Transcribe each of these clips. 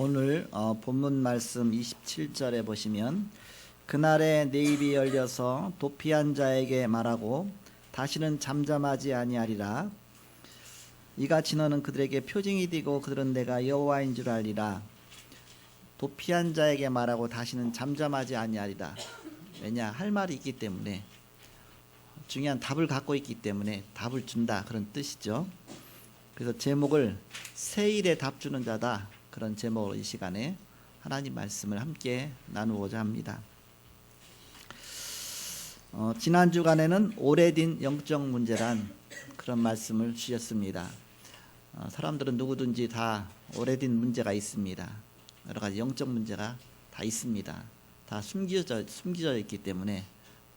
오늘 본문 말씀 27절에 보시면 그날에 내 입이 열려서 도피한 자에게 말하고 다시는 잠잠하지 아니하리라. 이같이 너는 그들에게 표징이 되고 그들은 내가 여호와인 줄 알리라. 도피한 자에게 말하고 다시는 잠잠하지 아니하리라. 왜냐? 할 말이 있기 때문에, 중요한 답을 갖고 있기 때문에 답을 준다, 그런 뜻이죠. 그래서 제목을 새 일에 답 주는 자다, 그런 제목으로 이 시간에 하나님 말씀을 함께 나누고자 합니다. 지난 주간에는 오래된 영적 문제란 그런 말씀을 주셨습니다. 사람들은 누구든지 다 오래된 문제가 있습니다. 여러 가지 영적 문제가 다 있습니다. 다 숨겨져 있기 때문에,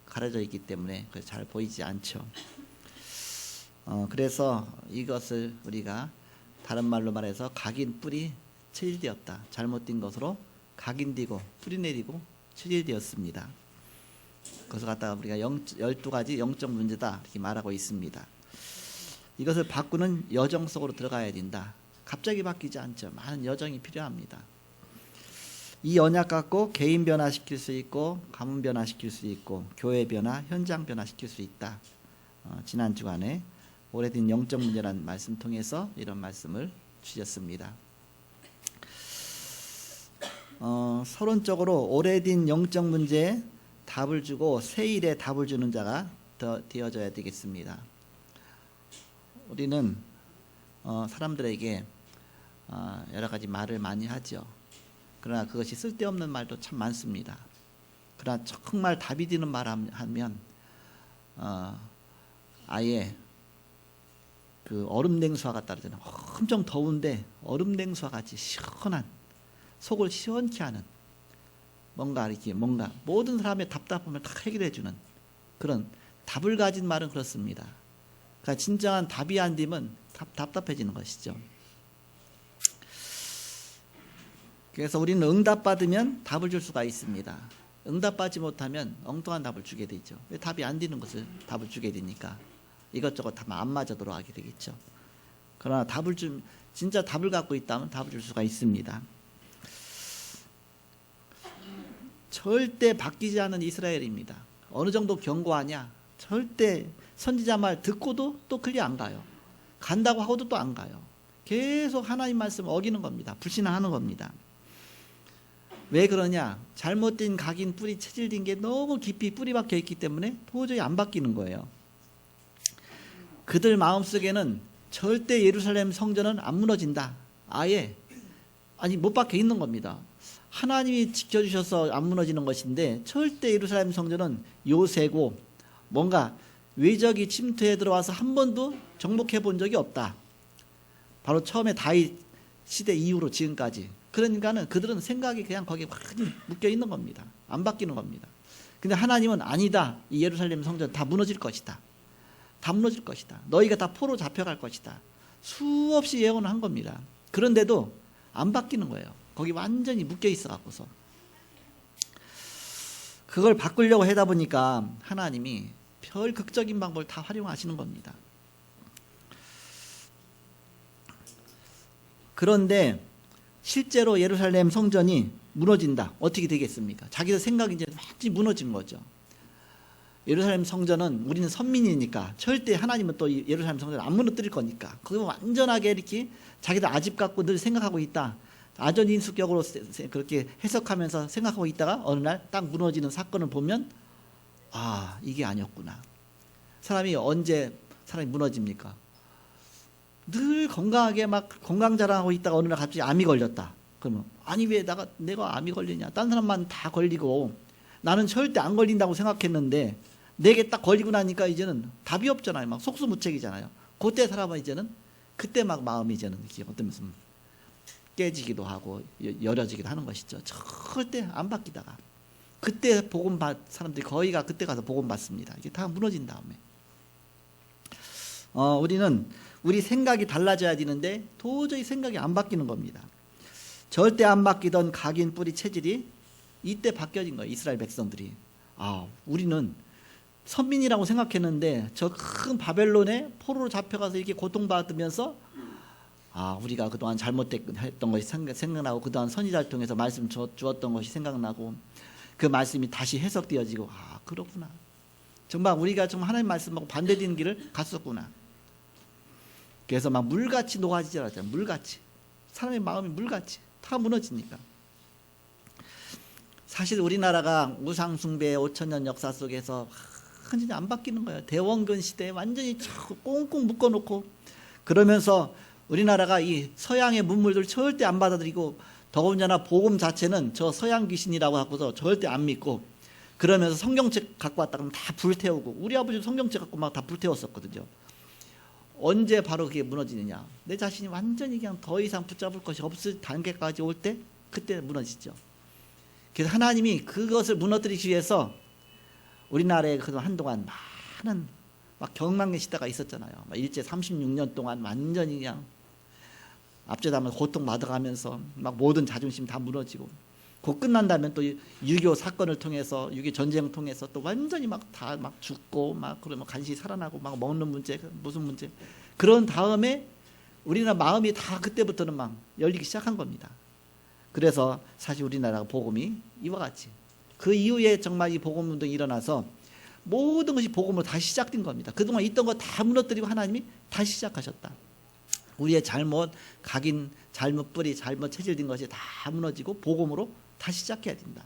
가려져 있기 때문에 잘 보이지 않죠. 그래서 이것을 우리가 다른 말로 말해서 각인 뿌리 체질되었다, 잘못된 것으로 각인되고 뿌리 내리고 체질되었습니다. 그것을 갖다가 우리가 12가지 영적 문제다, 이렇게 말하고 있습니다. 이것을 바꾸는 여정 속으로 들어가야 된다. 갑자기 바뀌지 않죠. 많은 여정이 필요합니다. 이 언약 갖고 개인 변화시킬 수 있고, 가문 변화시킬 수 있고, 교회 변화, 현장 변화시킬 수 있다. 지난 주간에 오래된 영적 문제라는 말씀 통해서 이런 말씀을 주셨습니다. 서론적으로 오래된 영적 문제에 답을 주고 새 일에 답을 주는 자가 되어져야 되겠습니다. 우리는 사람들에게 여러 가지 말을 많이 하죠. 그러나 그것이 쓸데없는 말도 참 많습니다. 그러나 정말 답이 되는 말 하면 아예 그 얼음 냉수와 같다 그러잖아요. 엄청 더운데 얼음 냉수와 같이 시원한, 속을 시원케 하는, 뭔가 모든 사람의 답답함을 다 해결해 주는 그런 답을 가진 말은 그렇습니다. 그러니까 진정한 답이 안 되면 답답해지는 것이죠. 그래서 우리는 응답받으면 답을 줄 수가 있습니다. 응답받지 못하면 엉뚱한 답을 주게 되죠. 왜 답이 안 되는 것을 답을 주게 되니까 이것저것 다 안 맞아 들어가게 되겠죠. 그러나 진짜 답을 갖고 있다면 답을 줄 수가 있습니다. 절대 바뀌지 않은 이스라엘입니다. 어느 정도 경고하냐? 절대 선지자 말 듣고도 또 그리 안 가요. 간다고 하고도 또 안 가요. 계속 하나님 말씀을 어기는 겁니다. 불신하는 겁니다. 왜 그러냐? 잘못된 각인 뿌리 체질된 게 너무 깊이 뿌리 박혀 있기 때문에 도저히 안 바뀌는 거예요. 그들 마음속에는 절대 예루살렘 성전은 안 무너진다, 못 박혀 있는 겁니다. 하나님이 지켜주셔서 안 무너지는 것인데 절대 예루살렘 성전은 요새고, 뭔가 외적이 침투해 들어와서 한 번도 정복해 본 적이 없다. 바로 처음에 다윗 시대 이후로 지금까지. 그러니까는 그들은 생각이 그냥 거기에 많이 묶여 있는 겁니다. 안 바뀌는 겁니다. 근데 하나님은 아니다. 이 예루살렘 성전 다 무너질 것이다. 다 무너질 것이다. 너희가 다 포로 잡혀갈 것이다. 수없이 예언을 한 겁니다. 그런데도 안 바뀌는 거예요. 거기 완전히 묶여 있어 갖고서. 그걸 바꾸려고 하다 보니까 하나님이 별 극적인 방법을 다 활용하시는 겁니다. 그런데 실제로 예루살렘 성전이 무너진다. 어떻게 되겠습니까? 자기들 생각이 이제 완전히 무너진 거죠. 예루살렘 성전은, 우리는 선민이니까 절대 하나님은 또 예루살렘 성전을 안 무너뜨릴 거니까 그거 완전하게 이렇게 자기들 아집 갖고 늘 생각하고 있다. 아전인수격으로 그렇게 해석하면서 생각하고 있다가 어느 날 딱 무너지는 사건을 보면 이게 아니었구나. 사람이 언제 무너집니까? 늘 건강하게 막 건강 자랑하고 있다가 어느 날 갑자기 암이 걸렸다. 그러면 왜 내가 암이 걸리냐? 다른 사람만 다 걸리고 나는 절대 안 걸린다고 생각했는데 내게 딱 걸리고 나니까 이제는 답이 없잖아요. 막 속수무책이잖아요. 그때 사람은 이제는, 그때 막 마음이 이제는 이렇게 어떤 무슨 깨지기도 하고 여려지기도 하는 것이죠. 절대 안 바뀌다가 그때 사람들이 거의가 그때 가서 복음 받습니다. 이게 다 무너진 다음에 우리는 우리 생각이 달라져야 되는데 도저히 생각이 안 바뀌는 겁니다. 절대 안 바뀌던 각인 뿌리 체질이 이때 바뀌어진 거예요. 이스라엘 백성들이. 우리는 선민이라고 생각했는데 저 큰 바벨론에 포로로 잡혀가서 이렇게 고통받으면서 우리가 그동안 잘못했던 것이 생각나고 그동안 선지자를 통해서 말씀 주었던 것이 생각나고 그 말씀이 다시 해석되어지고 그렇구나. 정말 우리가 정말 하나님 말씀하고 반대되는 길을 갔었구나. 그래서 막 물같이 녹아지더라고요. 물같이. 사람의 마음이 물같이 다 무너지니까. 사실 우리나라가 우상숭배의 5천년 역사 속에서 완전히 안 바뀌는 거예요. 대원근 시대에 완전히 꽁꽁 묶어놓고 그러면서 우리나라가 이 서양의 문물들 절대 안 받아들이고 더군다나 복음 자체는 저 서양 귀신이라고 하고서 절대 안 믿고 그러면서 성경책 갖고 왔다 그러면 다 불태우고 우리 아버지도 성경책 갖고 막 다 불태웠었거든요. 언제 바로 그게 무너지느냐. 내 자신이 완전히 그냥 더 이상 붙잡을 것이 없을 단계까지 올 때 그때 무너지죠. 그래서 하나님이 그것을 무너뜨리기 위해서 우리나라에 한동안 많은 막 경망의 시대가 있었잖아요. 일제 36년 동안 완전히 그냥 앞제다면 고통 받아가면서 막 모든 자존심 다 무너지고 곧 끝난다면 또 6.25 사건을 통해서 6.25 전쟁을 통해서 또 완전히 막 다 막 죽고 막 그러면 간신히 살아나고 막 먹는 문제 무슨 문제 그런 다음에 우리나라 마음이 다 그때부터는 막 열리기 시작한 겁니다. 그래서 사실 우리나라 복음이 이와 같이 그 이후에 정말 이 복음 운동이 일어나서 모든 것이 복음으로 다시 시작된 겁니다. 그동안 있던 거 다 무너뜨리고 하나님이 다시 시작하셨다. 우리의 잘못, 각인, 잘못 뿌리, 잘못 체질된 것이 다 무너지고 복음으로 다시 시작해야 된다.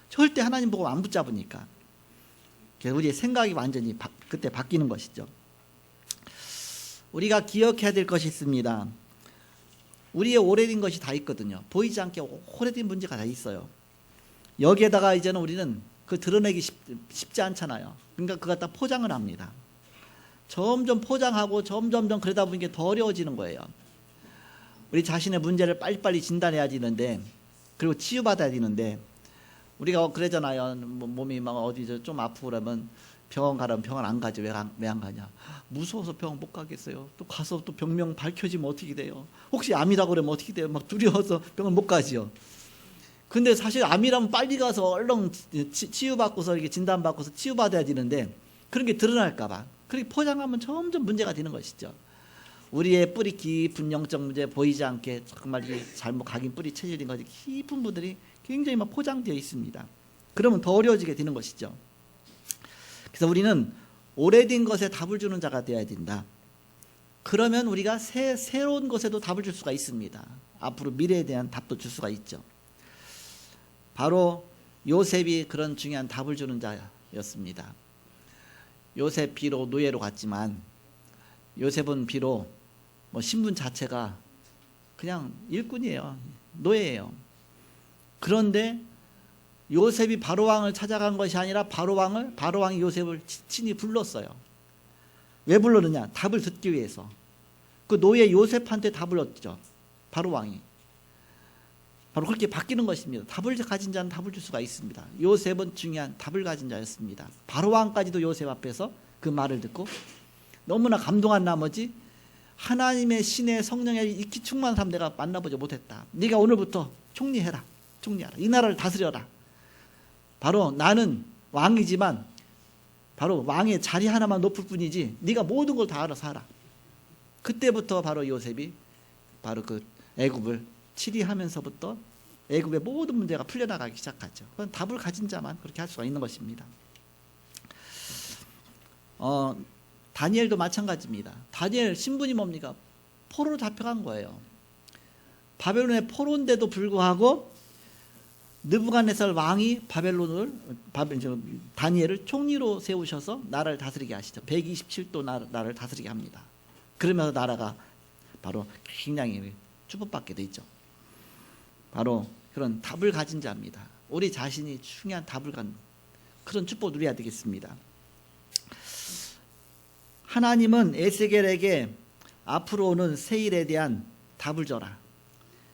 절대 하나님 복음 안 붙잡으니까. 그래서 우리의 생각이 완전히 그때 바뀌는 것이죠. 우리가 기억해야 될 것이 있습니다. 우리의 오래된 것이 다 있거든요. 보이지 않게 오래된 문제가 다 있어요. 여기에다가 이제는 우리는 그 드러내기 쉽지 않잖아요. 그러니까 그거 갖다 포장을 합니다. 점점 포장하고 점점 그러다 보니까 더 어려워지는 거예요. 우리 자신의 문제를 빨리빨리 진단해야 되는데 그리고 치유받아야 되는데 우리가 그러잖아요. 몸이 막 어디 좀 아프고 그러면 병원 가라면 병원 안 가지. 왜 안 가냐. 무서워서 병원 못 가겠어요. 또 가서 또 병명 밝혀지면 어떻게 돼요. 혹시 암이라고 그러면 어떻게 돼요. 막 두려워서 병원 못 가지요. 근데 사실 암이라면 빨리 가서 얼른 치유받고서 이렇게 진단받고서 치유받아야 되는데 그런 게 드러날까 봐 그렇게 포장하면 점점 문제가 되는 것이죠. 우리의 뿌리 깊은 영적 문제 보이지 않게 정말 잘못 각인 뿌리 체질인 것이 깊은 분들이 굉장히 막 포장되어 있습니다. 그러면 더 어려워지게 되는 것이죠. 그래서 우리는 오래된 것에 답을 주는 자가 되어야 된다. 그러면 우리가 새로운 것에도 답을 줄 수가 있습니다. 앞으로 미래에 대한 답도 줄 수가 있죠. 바로 요셉이 그런 중요한 답을 주는 자였습니다. 요셉 비록 노예로 갔지만 요셉은 비록 신분 자체가 그냥 일꾼이에요. 노예예요. 그런데 요셉이 바로왕을 찾아간 것이 아니라 바로왕이 요셉을 친히 불렀어요. 왜 불렀느냐? 답을 듣기 위해서. 그 노예 요셉한테 답을 얻죠. 바로왕이. 바로 그렇게 바뀌는 것입니다. 답을 가진 자는 답을 줄 수가 있습니다. 요셉은 중요한 답을 가진 자였습니다. 바로왕까지도 요셉 앞에서 그 말을 듣고 너무나 감동한 나머지 하나님의 신의 성령에 익히 충만한 사람 내가 만나보지 못했다. 네가 오늘부터 총리하라. 이 나라를 다스려라. 바로 나는 왕이지만 바로 왕의 자리 하나만 높을 뿐이지 네가 모든 걸 다 알아서 하라. 그때부터 바로 요셉이 바로 그 애굽을 치리하면서부터 애굽의 모든 문제가 풀려나가기 시작하죠. 그건 답을 가진 자만 그렇게 할 수가 있는 것입니다. 다니엘도 마찬가지입니다. 다니엘 신분이 뭡니까? 포로로 잡혀간 거예요. 바벨론의 포로인데도 불구하고 느부갓네살 왕이 다니엘을 총리로 세우셔서 나라를 다스리게 하시죠. 127도 나라를 다스리게 합니다. 그러면서 나라가 바로 굉장히 축복받게 되죠. 바로 그런 답을 가진 자입니다. 우리 자신이 중요한 답을 갖는 그런 축복을 누려야 되겠습니다. 하나님은 에스겔에게 앞으로 오는 새 일에 대한 답을 줘라.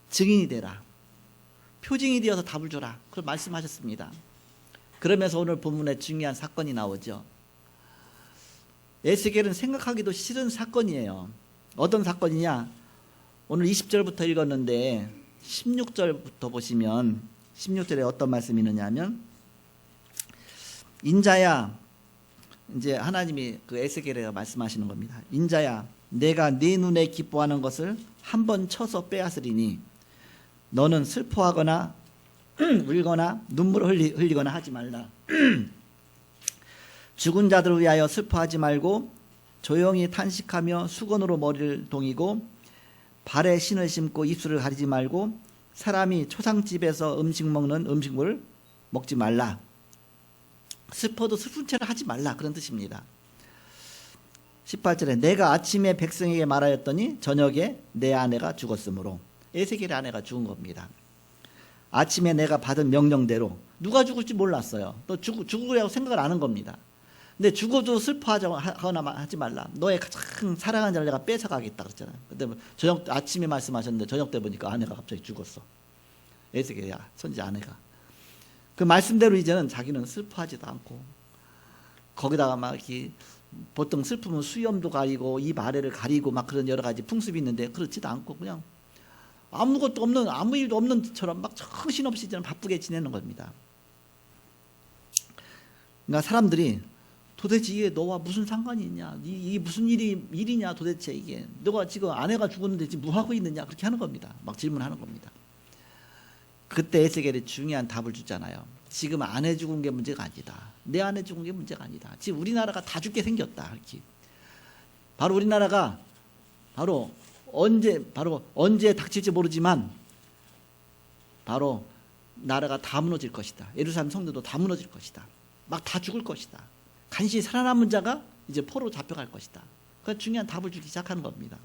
증인이 되라. 표징이 되어서 답을 줘라. 그걸 말씀하셨습니다. 그러면서 오늘 본문에 중요한 사건이 나오죠. 에스겔은 생각하기도 싫은 사건이에요. 어떤 사건이냐? 오늘 20절부터 읽었는데 16절부터 보시면 16절에 어떤 말씀이 있느냐면 인자야, 이제 하나님이 그 에스겔에 말씀하시는 겁니다. 인자야, 내가 네 눈에 기뻐하는 것을 한 번 쳐서 빼앗으리니 너는 슬퍼하거나 울거나 눈물을 흘리거나 하지 말라. 죽은 자들을 위하여 슬퍼하지 말고 조용히 탄식하며 수건으로 머리를 동이고 발에 신을 신고 입술을 가리지 말고 사람이 초상집에서 음식 먹는 음식물을 먹지 말라. 슬퍼도 슬픈 채를 하지 말라, 그런 뜻입니다. 18절에 내가 아침에 백성에게 말하였더니 저녁에 내 아내가 죽었으므로, 에세겔의 아내가 죽은 겁니다. 아침에 내가 받은 명령대로 누가 죽을지 몰랐어요. 또 죽으려고 생각을 안 한 겁니다. 근데 죽어도 슬퍼하거나 하지 말라. 너의 가장 사랑하는 자를 내가 뺏어가겠다 그랬잖아요. 근데 저녁 아침에 말씀하셨는데 저녁 때 보니까 아내가 갑자기 죽었어. 에세겔이야, 선지자 아내가. 그 말씀대로 이제는 자기는 슬퍼하지도 않고, 거기다가 막 이렇게 보통 슬프면 수염도 가리고 입 아래를 가리고 막 그런 여러 가지 풍습이 있는데 그렇지도 않고 그냥 아무것도 없는, 아무 일도 없는 것처럼 막 정신없이 저는 바쁘게 지내는 겁니다. 그러니까 사람들이 도대체 이게 너와 무슨 상관이 있냐, 이게 무슨 일이냐 도대체, 이게 너가 지금 아내가 죽었는데 지금 뭐 하고 있느냐, 그렇게 하는 겁니다. 막 질문하는 겁니다. 그때 에세겔이 중요한 답을 주잖아요. 지금 아내 죽은 게 문제가 아니다. 내 아내 죽은 게 문제가 아니다. 지금 우리나라가 다 죽게 생겼다. 이렇게. 바로 우리나라가 바로 언제 닥칠지 모르지만 바로 나라가 다 무너질 것이다. 예루살렘 성도도 다 무너질 것이다. 막 다 죽을 것이다. 간신히 살아남은 자가 이제 포로로 잡혀갈 것이다. 그 중요한 답을 주기 시작하는 겁니다.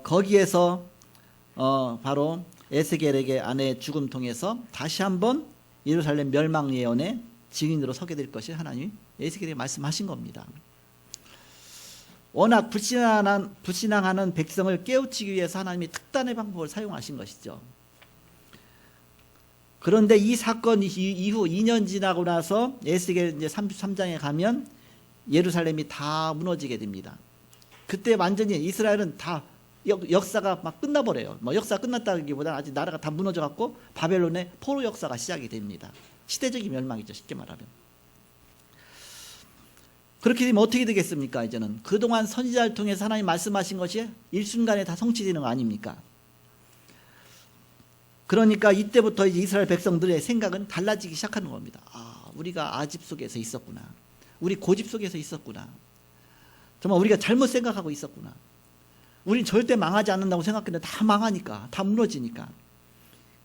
거기에서 바로 에스겔에게 아내의 죽음 통해서 다시 한번 예루살렘 멸망 예언의 증인으로 서게 될 것이 하나님이 에스겔에게 말씀하신 겁니다. 워낙 불신앙하는 백성을 깨우치기 위해서 하나님이 특단의 방법을 사용하신 것이죠. 그런데 이 사건 이후 2년 지나고 나서 에스겔 이제 33장에 가면 예루살렘이 다 무너지게 됩니다. 그때 완전히 이스라엘은 다 역사가 막 끝나버려요. 뭐 역사가 끝났다기보다는 아직 나라가 다 무너져갖고 바벨론의 포로 역사가 시작이 됩니다. 시대적인 멸망이죠, 쉽게 말하면. 그렇게 되면 어떻게 되겠습니까? 이제는 그동안 선지자를 통해서 하나님 말씀하신 것이 일순간에 다 성취되는 거 아닙니까? 그러니까 이때부터 이제 이스라엘 백성들의 생각은 달라지기 시작하는 겁니다. 아, 우리가 아집 속에서 있었구나. 우리 고집 속에서 있었구나. 정말 우리가 잘못 생각하고 있었구나. 우린 절대 망하지 않는다고 생각했는데 다 망하니까, 다 무너지니까.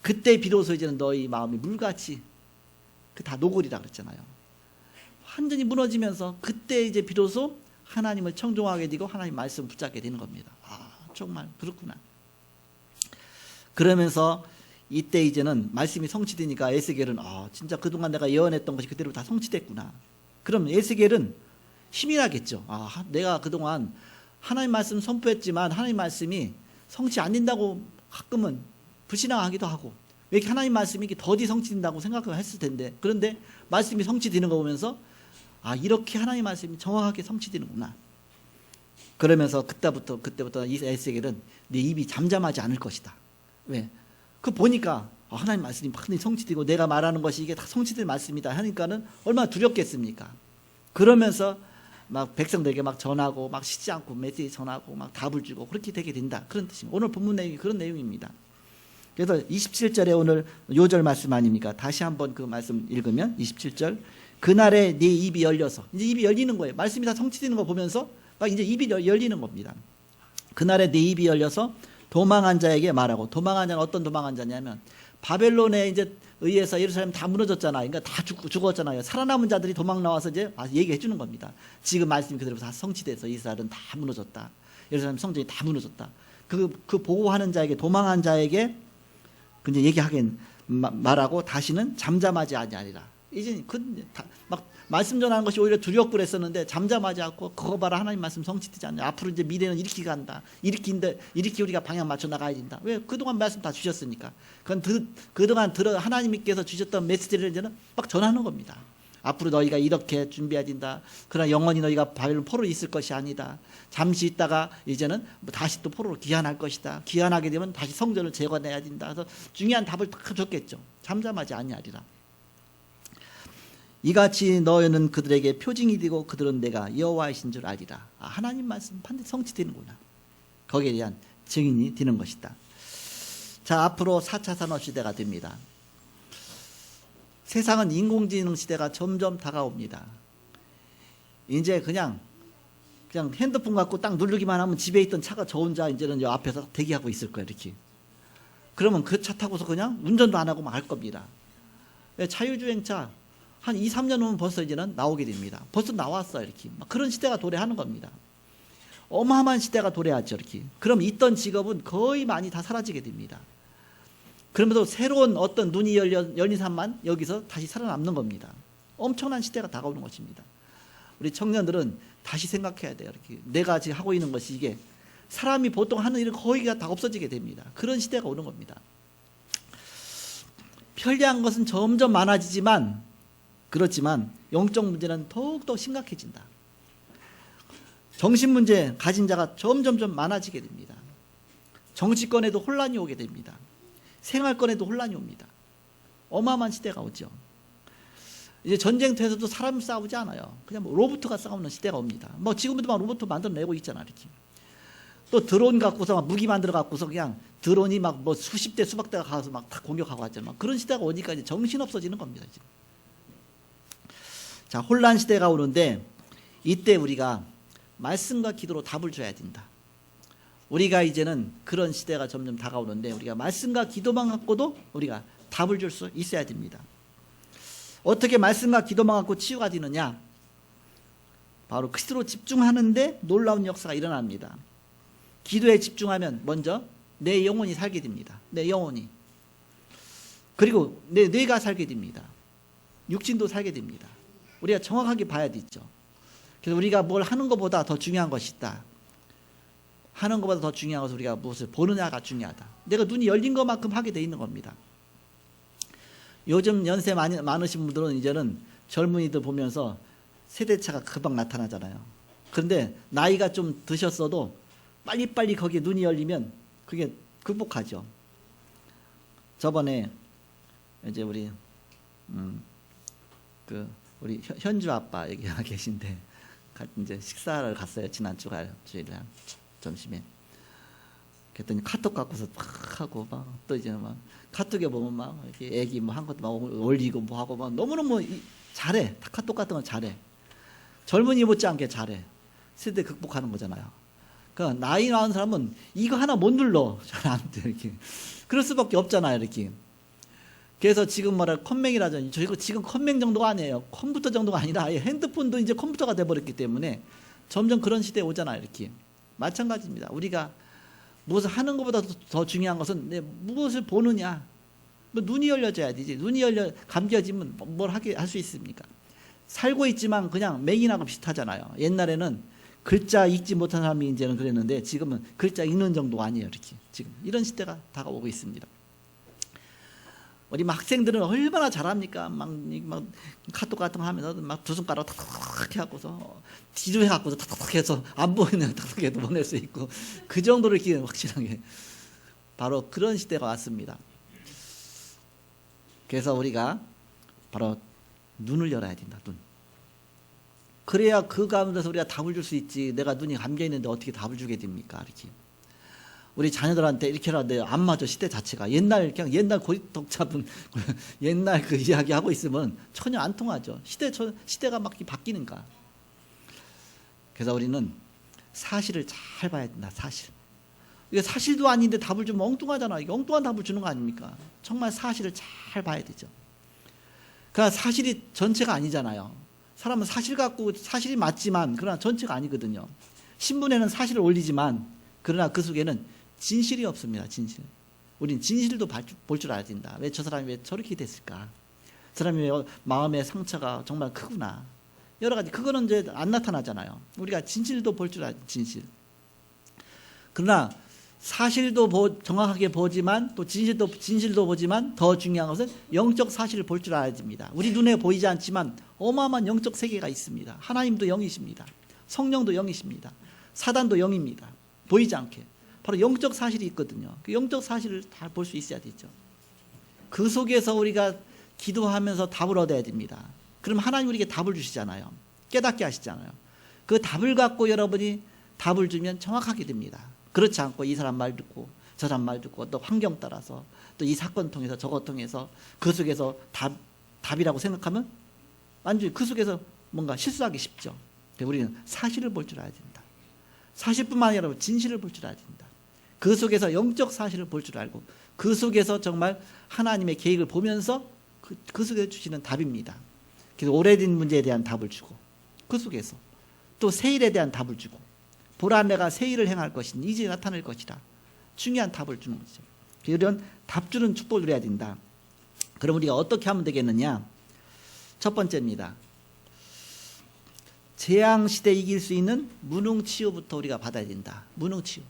그때 비로소 이제는 너희 마음이 물같이 다 노골이라 그랬잖아요. 완전히 무너지면서 그때 이제 비로소 하나님을 청종하게 되고 하나님 말씀 붙잡게 되는 겁니다. 아, 정말 그렇구나. 그러면서 이때 이제는 말씀이 성취되니까 에스겔은 진짜 그동안 내가 예언했던 것이 그대로 다 성취됐구나. 그럼 에스겔은 힘이 나겠죠. 내가 그동안 하나님 말씀 선포했지만 하나님 말씀이 성취 안 된다고 가끔은 불신앙하기도 하고, 왜 이렇게 하나님 말씀이 이렇게 더디 성취된다고 생각을 했을 텐데, 그런데 말씀이 성취되는 거 보면서 이렇게 하나님 말씀이 정확하게 성취되는구나. 그러면서 그때부터 이 에스겔은 내 입이 잠잠하지 않을 것이다. 왜? 그 보니까 하나님 말씀이 막 성취되고 내가 말하는 것이 이게 다 성취된 말씀이다 하니까는 얼마나 두렵겠습니까? 그러면서 막 백성들에게 막 전하고 막 쉬지 않고 메시지 전하고 막 답을 주고 그렇게 되게 된다. 그런 뜻입니다. 오늘 본문 내용이 그런 내용입니다. 그래서 27절에 오늘 요절 말씀 아닙니까? 다시 한번 그 말씀 읽으면 27절, 그날에 네 입이 열려서, 이제 입이 열리는 거예요. 말씀이 다 성취되는 거 보면서 막 이제 입이 열리는 겁니다. 그날에 네 입이 열려서 도망한 자에게 말하고, 도망한 자는 어떤 도망한 자냐면 바벨론에 이제 의해서 예루살렘 다 무너졌잖아요. 그러니까 다 죽었잖아요. 살아남은 자들이 도망 나와서 이제 얘기해 주는 겁니다. 지금 말씀이 그대로 다 성취돼서 이스라엘은 다 무너졌다. 예루살렘 성전이 다 무너졌다. 그 보호하는 자에게, 도망한 자에게 이제 얘기하긴 말하고 다시는 잠잠하지 아니하리라. 이제 막 말씀 전하는 것이 오히려 두렵고 그랬었는데 잠잠하지 않고, 그거 봐라 하나님 말씀 성취되지 않냐, 앞으로 이제 미래는 이렇게 간다, 이렇게 우리가 방향 맞춰 나가야 된다. 왜? 그동안 말씀 다 주셨으니까. 그동안 하나님께서 주셨던 메시지를 이제는 막 전하는 겁니다. 앞으로 너희가 이렇게 준비해야 된다. 그러나 영원히 너희가 바벨론 포로로 있을 것이 아니다. 잠시 있다가 이제는 다시 또 포로로 귀환할 것이다. 귀환하게 되면 다시 성전을 재건해야 된다. 그래서 중요한 답을 딱 줬겠죠. 잠잠하지 아니하리라. 이같이 너희는 그들에게 표징이 되고 그들은 내가 여호와이신 줄 알리라. 하나님 말씀 반드시 성취되는구나. 거기에 대한 증인이 되는 것이다. 자, 앞으로 4차 산업시대가 됩니다. 세상은 인공지능 시대가 점점 다가옵니다. 이제 그냥 핸드폰 갖고 딱 누르기만 하면 집에 있던 차가 저 혼자 이제는 여 앞에서 대기하고 있을 거예요. 이렇게. 그러면 그 차 타고서 그냥 운전도 안 하고 막 할 겁니다. 자율주행차 한 2, 3년 후면 벌써 이제는 나오게 됩니다. 벌써 나왔어요. 이렇게. 막 그런 시대가 도래하는 겁니다. 어마어마한 시대가 도래하죠. 이렇게. 그럼 있던 직업은 거의 많이 다 사라지게 됩니다. 그러면서 새로운 어떤 눈이 열린 삶만 여기서 다시 살아남는 겁니다. 엄청난 시대가 다가오는 것입니다. 우리 청년들은 다시 생각해야 돼요. 이렇게. 내가 지금 하고 있는 것이 이게 사람이 보통 하는 일은 거의 다 없어지게 됩니다. 그런 시대가 오는 겁니다. 편리한 것은 점점 많아지지만 그렇지만 영적 문제는 더욱더 심각해진다. 정신 문제 가진 자가 점점 많아지게 됩니다. 정치권에도 혼란이 오게 됩니다. 생활권에도 혼란이 옵니다. 어마어마한 시대가 오죠. 이제 전쟁터에서도 사람이 싸우지 않아요. 그냥 뭐 로봇가 싸우는 시대가 옵니다. 뭐 지금도 막 로봇 만들어내고 있잖아. 이렇게. 또 드론 갖고서 막 무기 만들어 갖고서 그냥 드론이 막 뭐 수십 대 수백 대가 가서 막 다 공격하고 하잖아요. 막 그런 시대가 오니까 이제 정신 없어지는 겁니다. 지금. 자, 혼란 시대가 오는데 이때 우리가 말씀과 기도로 답을 줘야 된다. 우리가 이제는 그런 시대가 점점 다가오는데 우리가 말씀과 기도만 갖고도 우리가 답을 줄 수 있어야 됩니다. 어떻게 말씀과 기도만 갖고 치유가 되느냐? 바로 그리스도로 집중하는데 놀라운 역사가 일어납니다. 기도에 집중하면 먼저 내 영혼이 살게 됩니다. 내 영혼이. 그리고 내 뇌가 살게 됩니다. 육신도 살게 됩니다. 우리가 정확하게 봐야 되죠. 그래서 우리가 뭘 하는 것보다 더 중요한 것이 있다. 하는 것보다 더 중요한 것은 우리가 무엇을 보느냐가 중요하다. 내가 눈이 열린 것만큼 하게 돼 있는 겁니다. 요즘 연세 많으신 분들은 이제는 젊은이들 보면서 세대차가 금방 나타나잖아요. 그런데 나이가 좀 드셨어도 빨리빨리 거기에 눈이 열리면 그게 극복하죠. 저번에 이제 우리 우리 현주 아빠 여기 계신데 이제 식사를 갔어요. 지난 주일에 점심에. 그랬더니 카톡 갖고서 막 하고 막 또 이제 막 카톡에 보면 막 이렇게 애기 뭐 한 것도 막 올리고 뭐 하고 막 너무너무 잘해. 카톡 같은 건 잘해. 젊은이 못지않게 잘해. 세대 극복하는 거잖아요. 그러니까 나이 많은 사람은 이거 하나 못 눌러. 잘 안 돼. 이렇게. 그럴 수밖에 없잖아요. 이렇게. 그래서 지금 말할 컴맹이라죠. 저희가 지금 컴맹 정도가 아니에요. 컴퓨터 정도가 아니라 아예 핸드폰도 이제 컴퓨터가 돼버렸기 때문에 점점 그런 시대에 오잖아요. 이렇게. 마찬가지입니다. 우리가 무엇을 하는 것보다 더 중요한 것은 무엇을 보느냐. 눈이 열려져야 되지. 눈이 감겨지면 뭘 할 수 있습니까? 살고 있지만 그냥 맹인하고 비슷하잖아요. 옛날에는 글자 읽지 못한 사람이 이제는 그랬는데 지금은 글자 읽는 정도가 아니에요. 이렇게. 지금 이런 시대가 다가오고 있습니다. 우리 학생들은 얼마나 잘합니까? 막 카톡 같은 거 하면서 막 두 손가락 탁탁 해갖고서 지도해갖고서 탁탁 해서 안 보이는 탁탁 해도 보낼 수 있고 그 정도로 이렇게 확실하게 바로 그런 시대가 왔습니다. 그래서 우리가 바로 눈을 열어야 된다. 눈. 그래야 그 가운데서 우리가 답을 줄 수 있지. 내가 눈이 감겨 있는데 어떻게 답을 주게 됩니까? 이렇게. 우리 자녀들한테 이렇게 하는데 안 맞아. 시대 자체가 옛날 고리독잡은 옛날 그 이야기 하고 있으면 전혀 안 통하죠. 시대가 막 바뀌니까. 그래서 우리는 사실을 잘 봐야 된다. 사실. 이게 사실도 아닌데 답을 주면 엉뚱하잖아. 이게 엉뚱한 답을 주는 거 아닙니까? 정말 사실을 잘 봐야 되죠. 그러나 사실이 전체가 아니잖아요. 사람은 사실 갖고 사실이 맞지만 그러나 전체가 아니거든요. 신문에는 사실을 올리지만 그러나 그 속에는 진실이 없습니다. 진실. 우린 진실도 볼 줄 알아야 된다. 왜 저 사람이 왜 저렇게 됐을까? 저 사람의 마음의 상처가 정말 크구나. 여러 가지 그거는 이제 안 나타나잖아요. 우리가 진실도 볼 줄 알아야 돼. 진실. 그러나 사실도 정확하게 보지만 또 진실도 보지만 더 중요한 것은 영적 사실을 볼 줄 알아야 됩니다. 우리 눈에 보이지 않지만 어마어마한 영적 세계가 있습니다. 하나님도 영이십니다. 성령도 영이십니다. 사단도 영입니다. 보이지 않게. 바로 영적 사실이 있거든요. 그 영적 사실을 다 볼 수 있어야 되죠. 그 속에서 우리가 기도하면서 답을 얻어야 됩니다. 그럼 하나님 우리에게 답을 주시잖아요. 깨닫게 하시잖아요. 그 답을 갖고 여러분이 답을 주면 정확하게 됩니다. 그렇지 않고 이 사람 말 듣고 저 사람 말 듣고 또 환경 따라서 또 이 사건 통해서 저거 통해서 그 속에서 답이라고 생각하면 완전히 그 속에서 뭔가 실수하기 쉽죠. 우리는 사실을 볼 줄 알아야 된다. 사실뿐만 아니라 진실을 볼 줄 알아야 된다. 그 속에서 영적 사실을 볼 줄 알고 그 속에서 정말 하나님의 계획을 보면서 그 속에 주시는 답입니다. 그래서 오래된 문제에 대한 답을 주고 그 속에서 또 새일에 대한 답을 주고 보라 내가 새일을 행할 것이니 이제 나타날 것이라 중요한 답을 주는 거죠. 이런 답 주는 축복을 누려야 된다. 그럼 우리가 어떻게 하면 되겠느냐? 첫 번째입니다. 재앙시대 이길 수 있는 무능치유부터 우리가 받아야 된다. 무능치유.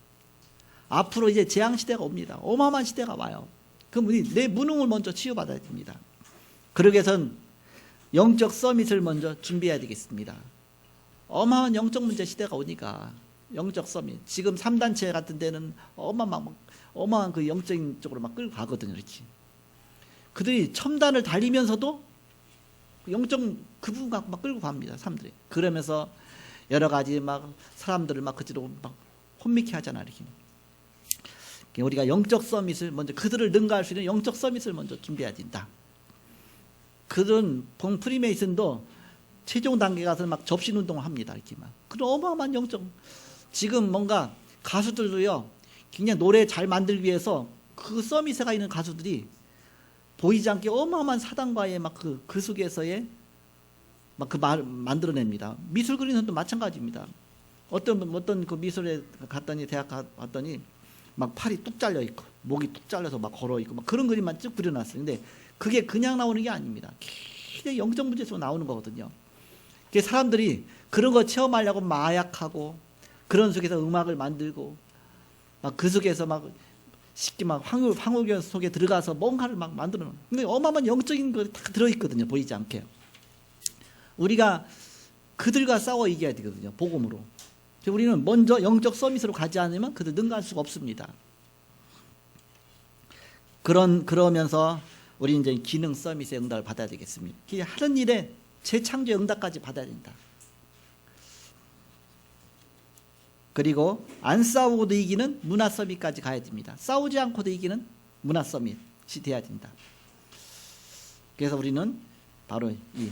앞으로 이제 재앙시대가 옵니다. 어마어마한 시대가 와요. 그럼 우리 내 무능을 먼저 치유받아야 됩니다. 그러기 위해서는 영적 서밋을 먼저 준비해야 되겠습니다. 어마어마한 영적 문제 시대가 오니까 영적 서밋. 지금 3단체 같은 데는 어마어마한 그 영적인 쪽으로 막 끌고 가거든요. 이렇게. 그들이 첨단을 달리면서도 영적 그 부분 갖고 막 끌고 갑니다. 사람들이. 그러면서 여러 가지 막 사람들을 막 그대로 막 혼미케 하잖아. 이렇게. 우리가 영적 서밋을 먼저 그들을 능가할 수 있는 영적 서밋을 먼저 준비해야 된다. 그들은 프리메이슨도 최종 단계 가서 막 접신 운동을 합니다. 이렇게 막. 그런 어마어마한 영적. 지금 뭔가 가수들도요. 굉장히 노래 잘 만들기 위해서 그 서밋에 가 있는 가수들이 보이지 않게 어마어마한 사단과의 막 그 속에서의 막 그 말 만들어냅니다. 미술 그리는 사람도 마찬가지입니다. 어떤 그 미술에 갔더니 대학 갔더니 막 팔이 뚝 잘려 있고 목이 뚝 잘려서 막 걸어 있고 막 그런 그림만 쭉 그려놨어요. 근데 그게 그냥 나오는 게 아닙니다. 굉장히 영적 문제 속에 나오는 거거든요. 그래서 사람들이 그런 거 체험하려고 마약하고 그런 속에서 음악을 만들고 막 그 속에서 막 쉽게 막 황홀견 속에 들어가서 뭔가를 막 만들어 놓은. 근데 어마어마한 영적인 거 다 들어있거든요. 보이지 않게. 우리가 그들과 싸워 이겨야 되거든요. 복음으로. 우리는 먼저 영적 서밋으로 가지 않으면 그들 능가할 수가 없습니다. 그러면서 우리 이제 기능 서밋의 응답을 받아야 되겠습니다. 하는 일에 재창조의 응답까지 받아야 된다. 그리고 안 싸우고도 이기는 문화 서밋까지 가야 됩니다. 싸우지 않고도 이기는 문화 서밋이 돼야 된다. 그래서 우리는 바로 이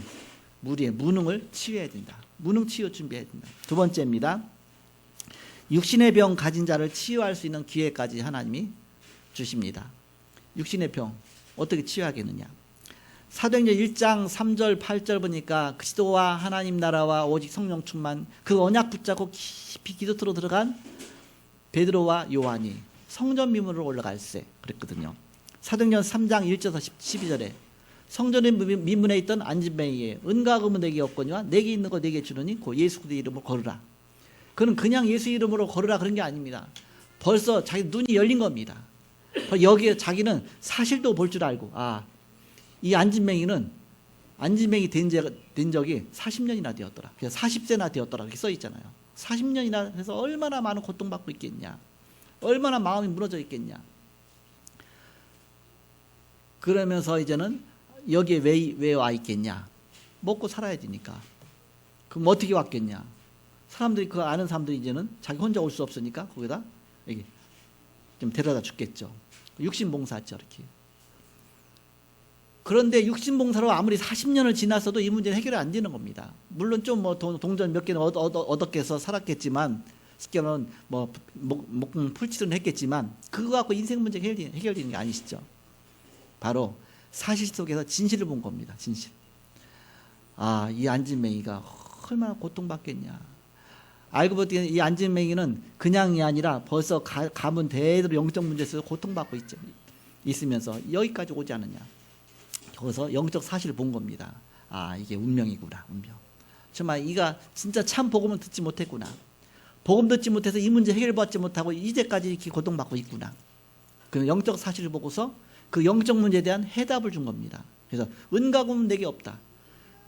우리의 무능을 치유해야 된다. 무능 치유 준비해야 된다. 두 번째입니다. 육신의 병 가진 자를 치유할 수 있는 기회까지 하나님이 주십니다. 육신의 병 어떻게 치유하겠느냐? 사도행전 1장 3절 8절 보니까 그리스도와 하나님 나라와 오직 성령 충만 그 언약 붙잡고 깊이 기도토로 들어간 베드로와 요한이 성전 미문으로 올라갈세 그랬거든요. 사도행전 3장 1절에서 12절에 성전의 미문에 있던 안진뱅이에 은과 금은 내게 없거니와 내게 있는 거 내게 주느니 그 예수 그리스도의 이름으로 걸으라. 그는 그냥 예수 이름으로 걸으라 그런 게 아닙니다. 벌써 자기 눈이 열린 겁니다. 여기에 자기는 사실도 볼 줄 알고 이 안진뱅이는 안진뱅이 된 적이 40년이나 되었더라. 그래서 40세나 되었더라. 이렇게 써 있잖아요. 40년이나 해서 얼마나 많은 고통받고 있겠냐. 얼마나 마음이 무너져 있겠냐. 그러면서 이제는 여기에 왜 와 있겠냐. 먹고 살아야 되니까. 그럼 어떻게 왔겠냐. 사람들이 그거 아는 사람들이 이제는 자기 혼자 올 수 없으니까 거기다 여기 좀 데려다 줬겠죠. 육신봉사죠. 이렇게. 그런데 육신봉사로 아무리 40년을 지났어도 이 문제는 해결이 안 되는 겁니다. 물론 좀 뭐 동전 몇 개는 얻었게 해서 살았겠지만 쉽게 말하면 뭐 목숨 풀칠은 했겠지만 그거 갖고 인생 문제가 해결되는 게 아니시죠. 바로 사실 속에서 진실을 본 겁니다. 진실. 이 안진뱅이가 얼마나 고통받겠냐. 알고 보니 이 안진뱅이는 그냥이 아니라 벌써 가문 대대로 영적 문제에서 고통받고 있으면서 여기까지 오지 않느냐. 거기서 영적 사실을 본 겁니다. 이게 운명이구나. 운명. 정말 이가 진짜 참 복음을 듣지 못했구나. 복음 듣지 못해서 이 문제 해결받지 못하고 이제까지 이렇게 고통받고 있구나. 그 영적 사실을 보고서 그 영적 문제에 대한 해답을 준 겁니다. 그래서 은과 금은 내게 없다.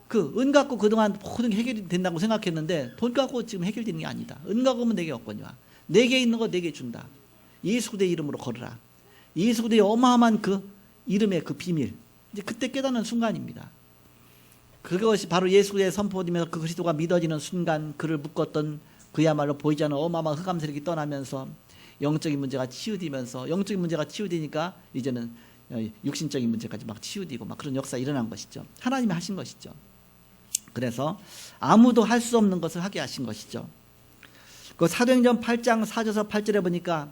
그 은 갖고 그동안 모든 게 해결이 된다고 생각했는데 돈 갖고 지금 해결되는 게 아니다. 은과 금은 내게 없거니와 내게 있는 거 내게 준다. 예수 그리스도의 이름으로 걸으라. 예수 그리스도의 어마어마한 그 이름의 그 비밀. 이제 그때 깨닫는 순간입니다. 그것이 바로 예수의 선포되면서 그 그리스도가 믿어지는 순간 그를 묶었던 그야말로 보이지 않는 어마어마한 흑암세력이 떠나면서 영적인 문제가 치유되면서 영적인 문제가 치유되니까 이제는 육신적인 문제까지 막 치유되고 막 그런 역사가 일어난 것이죠. 하나님이 하신 것이죠. 그래서 아무도 할 수 없는 것을 하게 하신 것이죠. 그 사도행전 8장 4절에서 8절에 보니까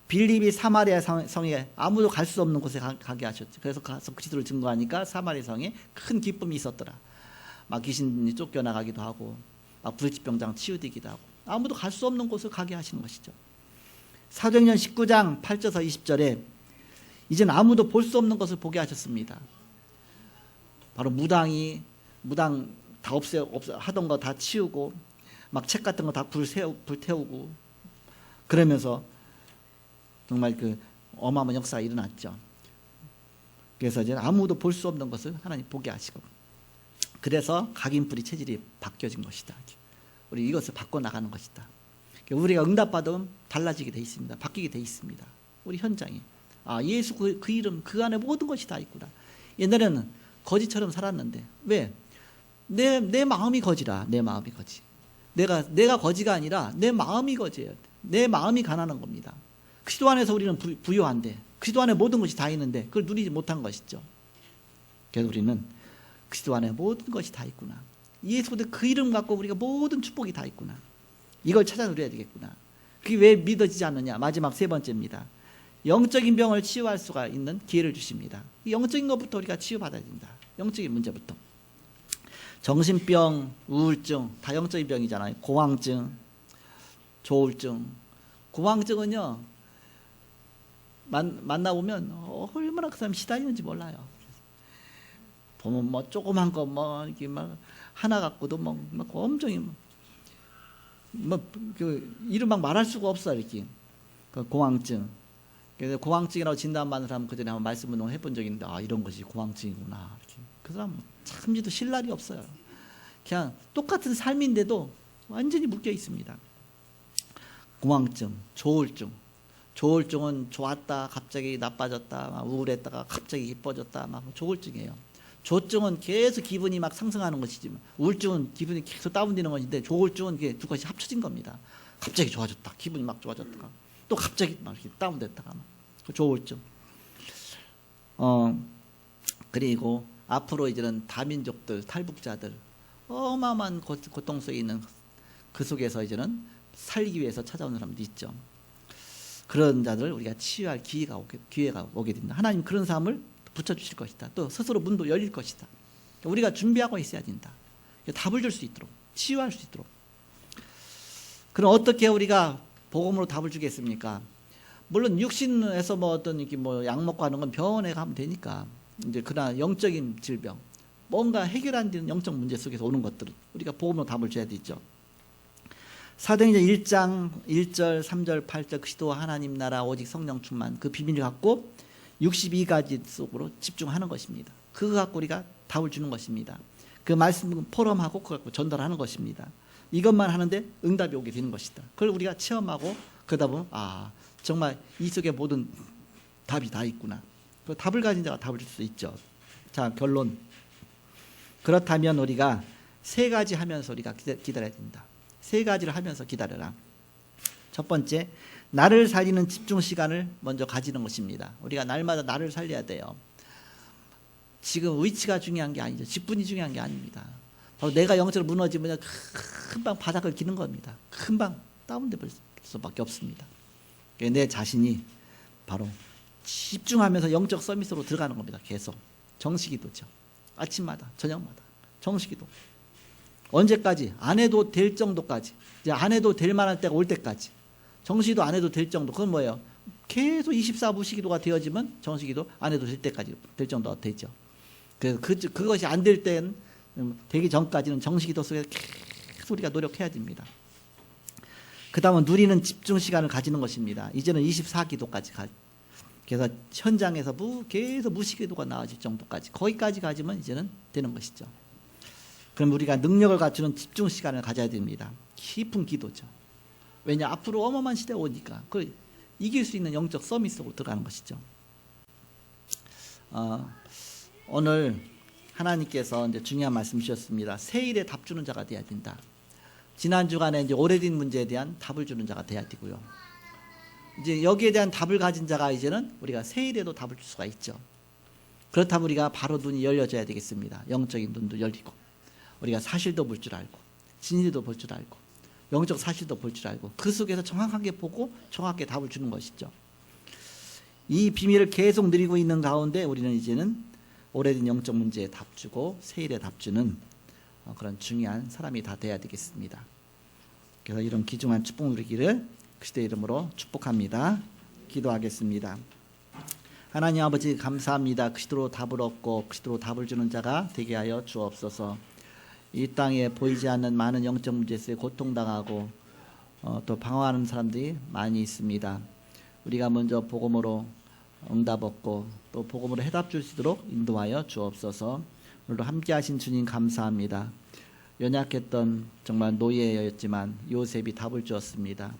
빌립이 사마리아 성에 아무도 갈 수 없는 곳에 가게 하셨죠. 그래서 가서 그리스도를 증거하니까 사마리아 성에 큰 기쁨이 있었더라. 막 귀신이 쫓겨나가기도 하고 막 불치병장 치유되기도 하고 아무도 갈 수 없는 곳을 가게 하시는 것이죠. 사도행전 19장 8절에서 20절에 이제는 아무도 볼 수 없는 것을 보게 하셨습니다. 바로 무당 다 하던 거 다 치우고 막 책 같은 거 다 불태우고 그러면서 정말 그 어마어마한 역사가 일어났죠. 그래서 이제 아무도 볼 수 없는 것을 하나님 보게 하시고 그래서 각인뿌리 체질이 바뀌어진 것이다. 우리 이것을 바꿔나가는 것이다. 우리가 응답받으면 달라지게 돼 있습니다. 바뀌게 돼 있습니다. 우리 현장에 예수 그 이름 그 안에 모든 것이 다 있구나. 옛날에는 거지처럼 살았는데 왜? 내 마음이 거지라. 내 마음이 거지. 내가 거지가 아니라 내 마음이 거지예요. 내 마음이 가난한 겁니다. 그리스도 안에서 우리는 부요한데 그리스도 안에 모든 것이 다 있는데 그걸 누리지 못한 것이죠. 그래서 우리는 그리스도 안에 모든 것이 다 있구나. 예수 그 이름 갖고 우리가 모든 축복이 다 있구나. 이걸 찾아 누려야 되겠구나. 그게 왜 믿어지지 않느냐. 마지막 세 번째입니다. 영적인 병을 치유할 수가 있는 기회를 주십니다. 영적인 것부터 우리가 치유받아야 된다. 영적인 문제부터. 정신병, 우울증 다 영적인 병이잖아요. 공황증, 조울증. 공황증은요 만나보면 얼마나 그 사람이 시달리는지 몰라요. 보면 뭐 조그만 거 뭐 이렇게 막 하나 갖고도 막 엄청 그 이름 막 말할 수가 없어 이렇게. 그 공황증. 그래서 공황증이라고 진단받는 사람 그 전에 한번 말씀 운동 해본 적이 있는데 이런 것이 공황증이구나. 이렇게. 그 사람 참지도 쉴 날이 없어요. 그냥 똑같은 삶인데도 완전히 묶여 있습니다. 공황증, 조울증. 조울증은 좋았다 갑자기 나빠졌다 막 우울했다가 갑자기 기뻐졌다 막 조울증이에요. 조증은 계속 기분이 막 상승하는 것이지만 우울증은 기분이 계속 다운되는 것인데 조울증은 이게 두 가지 합쳐진 겁니다. 갑자기 좋아졌다 기분이 막 좋아졌다가 또 갑자기 막 이렇게 다운됐다가 막 조울증. 그리고 앞으로 이제는 다민족들 탈북자들 어마어마한 고통 속에 있는 그 속에서 이제는 살기 위해서 찾아오는 사람도 있죠. 그런 자들 우리가 치유할 기회가 오게 됩니다. 하나님 그런 사람을 붙여주실 것이다. 또 스스로 문도 열릴 것이다. 우리가 준비하고 있어야 된다. 답을 줄 수 있도록 치유할 수 있도록. 그럼 어떻게 우리가 복음으로 답을 주겠습니까? 물론 육신에서 뭐 어떤 이렇게 뭐 약 먹고 하는 건 병원에 가면 되니까 이제 그러나 영적인 질병 뭔가 해결 안 되는 영적 문제 속에서 오는 것들은 우리가 복음으로 답을 줘야 되죠. 사도행전 1장 1절 3절 8절 그리스도와 하나님 나라 오직 성령 충만 그 비밀을 갖고 62가지 속으로 집중하는 것입니다. 그거 갖고 우리가 답을 주는 것입니다. 그 말씀 포럼하고 그거 갖고 전달하는 것입니다. 이것만 하는데 응답이 오게 되는 것이다. 그걸 우리가 체험하고 그러다 보면 정말 이 속에 모든 답이 다 있구나. 그 답을 가진 자가 답을 줄 수 있죠. 자 결론. 그렇다면 우리가 세 가지 하면서 우리가 기다려야 된다. 세 가지를 하면서 기다려라. 첫 번째, 나를 살리는 집중 시간을 먼저 가지는 것입니다. 우리가 날마다 나를 살려야 돼요. 지금 위치가 중요한 게 아니죠. 직분이 중요한 게 아닙니다. 바로 내가 영적으로 무너지면 금방 바닥을 기는 겁니다. 금방 다운돼 버릴 수밖에 없습니다. 내 자신이 바로 집중하면서 영적 서밋으로 들어가는 겁니다. 계속 정식기도죠. 아침마다 저녁마다 정식기도. 언제까지? 안 해도 될 정도까지. 이제 안 해도 될 만할 때가 올 때까지. 정식기도 안 해도 될 정도. 그건 뭐예요? 계속 24무시기도가 되어지면 정식기도 안 해도 될 때까지 될 정도가 되죠. 그래서 그것이 안 될 때는 되기 전까지는 정식기도 속에 계속 우리가 노력해야 됩니다. 그 다음은 누리는 집중 시간을 가지는 것입니다. 이제는 24기도까지 그래서 현장에서 계속 무시기도가 나와질 정도까지 거기까지 가지면 이제는 되는 것이죠. 그럼 우리가 능력을 갖추는 집중 시간을 가져야 됩니다. 깊은 기도죠. 왜냐 앞으로 어마어마한 시대가 오니까 그걸 이길 수 있는 영적 서밋 속으로 들어가는 것이죠. 오늘 하나님께서 이제 중요한 말씀 주셨습니다. 세일에 답 주는 자가 돼야 된다. 지난 주간에 이제 오래된 문제에 대한 답을 주는 자가 돼야 되고요. 이제 여기에 대한 답을 가진 자가 이제는 우리가 세일에도 답을 줄 수가 있죠. 그렇다면 우리가 바로 눈이 열려져야 되겠습니다. 영적인 눈도 열리고 우리가 사실도 볼 줄 알고 진리도 볼 줄 알고 영적 사실도 볼 줄 알고 그 속에서 정확하게 보고 정확하게 답을 주는 것이죠. 이 비밀을 계속 누리고 있는 가운데 우리는 이제는 오래된 영적 문제에 답 주고 세일에 답 주는 그런 중요한 사람이 다 돼야 되겠습니다. 그래서 이런 귀중한 축복 누리기를 그리스도의 이름으로 축복합니다. 기도하겠습니다. 하나님 아버지 감사합니다. 그리스도로 답을 얻고 그리스도로 답을 주는 자가 되게 하여 주옵소서. 이 땅에 보이지 않는 많은 영적 문제에 고통당하고 또 방황하는 사람들이 많이 있습니다. 우리가 먼저 복음으로 응답 얻고 또 복음으로 해답 줄 수 있도록 인도하여 주옵소서. 오늘도 함께 하신 주님 감사합니다. 연약했던 정말 노예였지만 요셉이 답을 주었습니다.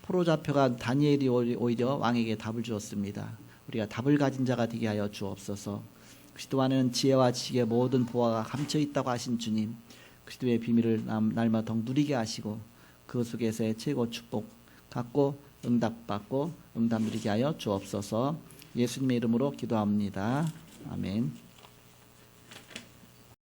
포로 잡혀간 다니엘이 오히려 왕에게 답을 주었습니다. 우리가 답을 가진 자가 되게 하여 주옵소서. 그리스도 안에는 지혜와 지식의 모든 보화가 감춰 있다고 하신 주님, 그리스도의 비밀을 날마다 더 누리게 하시고 그 속에서의 최고 축복 갖고 응답받고 응답 누리게 하여 주옵소서. 예수님의 이름으로 기도합니다. 아멘.